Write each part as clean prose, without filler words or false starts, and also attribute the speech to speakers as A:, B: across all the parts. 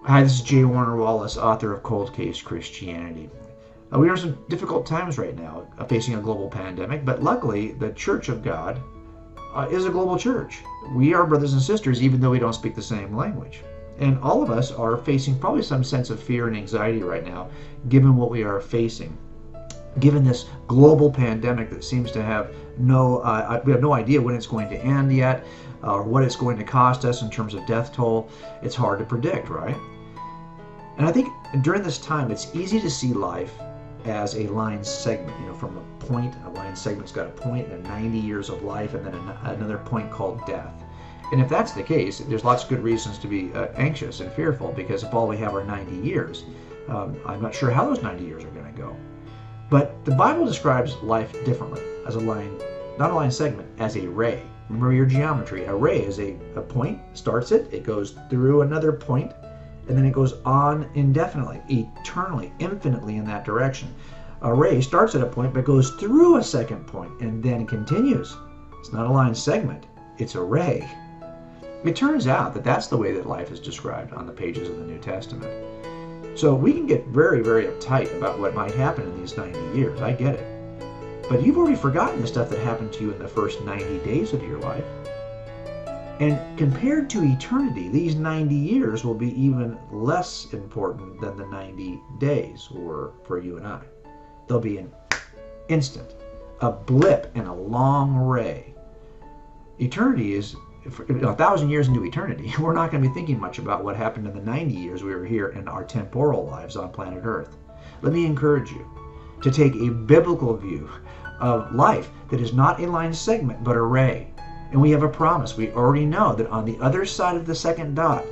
A: Hi, this is J. Warner Wallace, author of Cold Case Christianity. We are in some difficult times right now, facing a global pandemic, but luckily the Church of God is a global church. We are brothers and sisters even though we don't speak the same language. And all of us are facing probably some sense of fear and anxiety right now, given what we are facing. Given this global pandemic that seems to have we have no idea when it's going to end yet, or what it's going to cost us in terms of death toll. It's hard to predict, right? And I think during this time, it's easy to see life as a line segment, from a point. A line segment's got a point and 90 years of life, and then another point called death. And if that's the case, there's lots of good reasons to be anxious and fearful, because if all we have are 90 years, I'm not sure how those 90 years are going to go. But the Bible describes life differently, as a line, not a line segment, as a ray. Remember your geometry. A ray is a point, starts it goes through another point, and then it goes on indefinitely, eternally, infinitely in that direction. A ray starts at a point but goes through a second point and then continues. It's not a line segment, it's a ray. It turns out that that's the way that life is described on the pages of the New Testament. So we can get very, very uptight about what might happen in these 90 years. I get it. But you've already forgotten the stuff that happened to you in the first 90 days of your life. And compared to eternity, these 90 years will be even less important than the 90 days were for you and I. They'll be an instant, a blip in a long ray. Eternity is 1,000 years into eternity. We're not going to be thinking much about what happened in the 90 years we were here in our temporal lives on planet Earth. Let me encourage you to take a biblical view of life that is not a line segment but a ray. And we have a promise. We already know that on the other side of the second dot,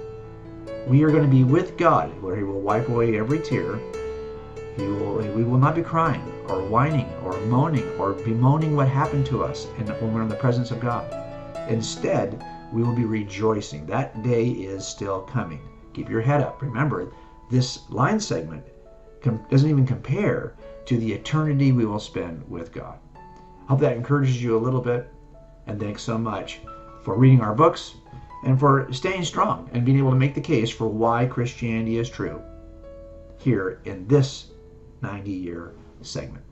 A: we are going to be with God, where He will wipe away every tear. We will not be crying or whining or moaning or bemoaning what happened to us when we're in the presence of God. Instead, we will be rejoicing. That day is still coming. Keep your head up. Remember, this line segment doesn't even compare to the eternity we will spend with God. Hope that encourages you a little bit. And thanks so much for reading our books and for staying strong and being able to make the case for why Christianity is true here in this 90-year segment.